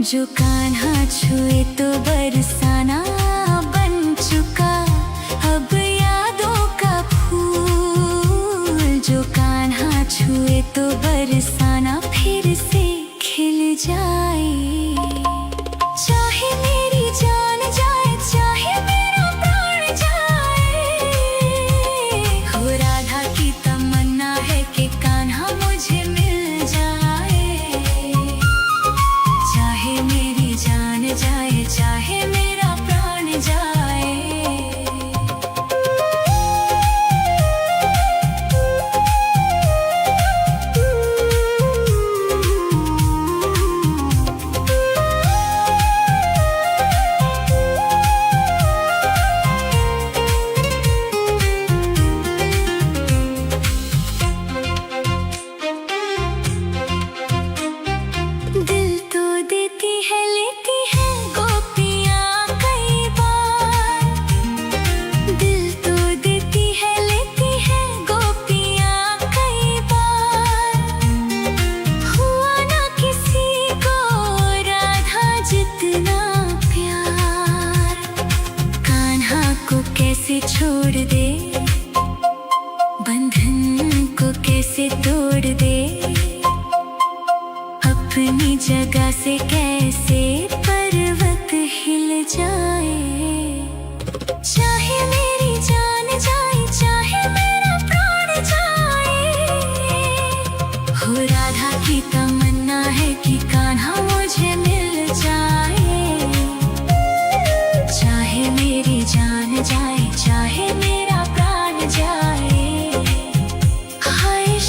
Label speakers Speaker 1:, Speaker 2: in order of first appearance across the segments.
Speaker 1: जो कान्हा छुए तो बरसाना बन चुका अब यादों का फूल। जो कान्हा छुए तो बरसाना फिर से खिल जाए। चाहे मेरी जान जाए चाहे मेरा प्राण जाए, हो राधा की तमन्ना है कि कान्हा मुझे मिल जाए। चाहे मेरी जान जाए चाहे मेरा प्राण जाए। दिल तो देती है लेती है गोपियाँ कई बार। दिल तो देती है लेती है गोपियाँ कई बार। हुआ ना किसी को राधा जितना प्यार। कान्हा को कैसे छोड़ दे, बंधन को कैसे तोड़ दे, अपनी जगह से कैसे पर्वत हिल जाए। चाहे मेरी जान जाए चाहे मेरा प्राण जाए, हो राधा की तमन्ना है कि कान्हा मुझे मिल जाए। चाहे मेरी जान जाए चाहे मेरा प्राण जाए। हाय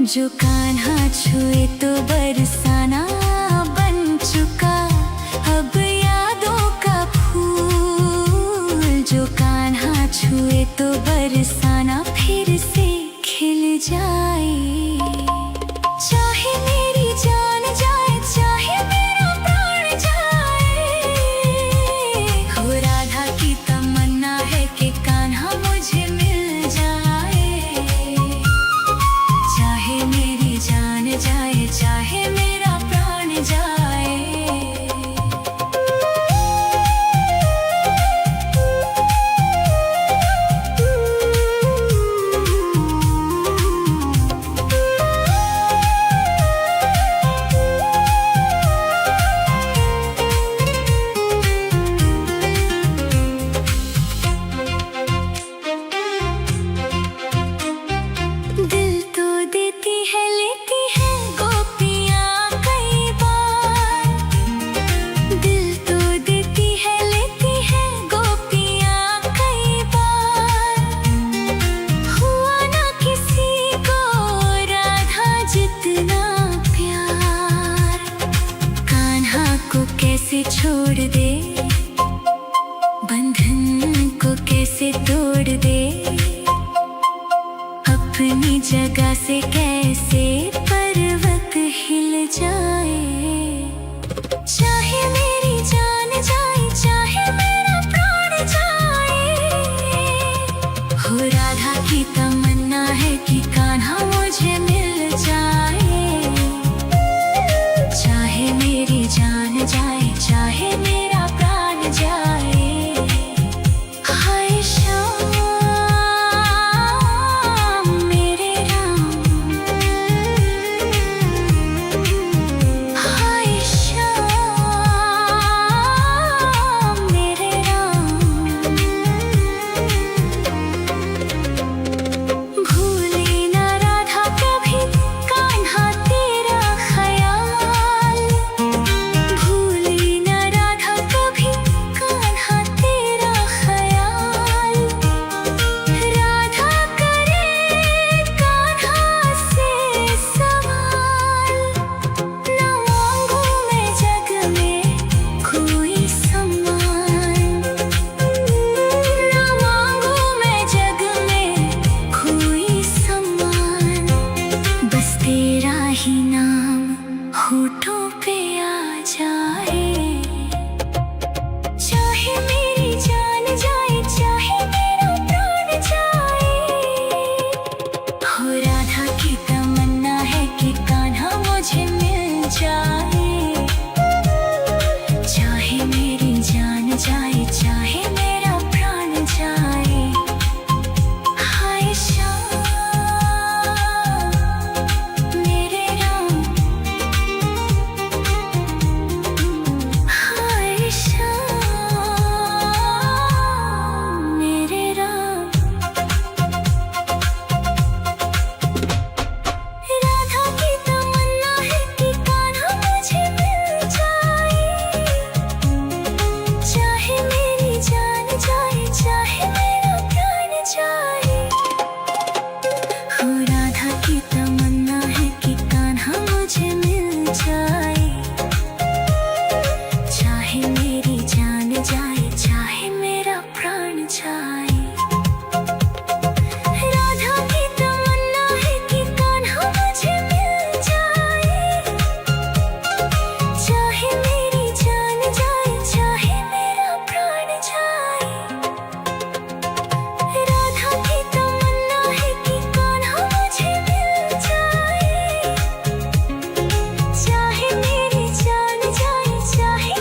Speaker 1: जो कान्हा छुए तो बरसाना बन चुका अब यादों का फूल। जो कान्हा छुए तो बरसाना फिर से खिल जाए। चाहे मेरी जान जाए चाहे मेरा प्राण जाए, हो राधा की तमन्ना है कि कान्हा मुझे मिल जाए। चाहे मेरी जान जाए चाहे मेरा प्राण जाए। दिल तो देती है लेती है गोपियाँ कई बार। दिल तो देती है लेती है गोपियाँ कई बार। हुआ ना किसी को राधा जितना प्यार। कान्हा को कैसे छोड़ दे, बंधन को कैसे तोड़ दे, अपनी जगह से कैसे पर्वत हिल जाए। चाहे मेरी जान जाए चाहे मेरा प्राण जाए, हो राधा की तमन्ना है कि कान्हा मुझे मिल जाए। चाहे मेरी जान जाए चाहे मेरा प्राण जाए। हाय श्याम मेरे राम, हाय श्याम मेरे राम। भूले ना राधा कभी कान्हा तेरा ख्याल। भूले ना राधा कभी कान्हा तेरा ख्याल। राधा करे कान्हा से सवाल। ना मांगू मैं जग में कोई सम्मान। ना मांगू मैं जग में कोई सम्मान। बस तेरा ही नाम होठों पे आ जाए। चाहे मेरी जान जाए चाहे मेरा प्राण जाए, हो राधा की तमन्ना है कि कान्हा मुझे मिल जाए। चाहे मेरी जान जाए चाहे मेरा प्राण जाए। हाय श्याम मेरे राम, हाय श्याम मेरे राम। राधा की तमन्ना है कि कान्हा मुझे मिल जाए। चाहे मेरी जान जाए चाहे मेरा प्राण जाए, हो राधा की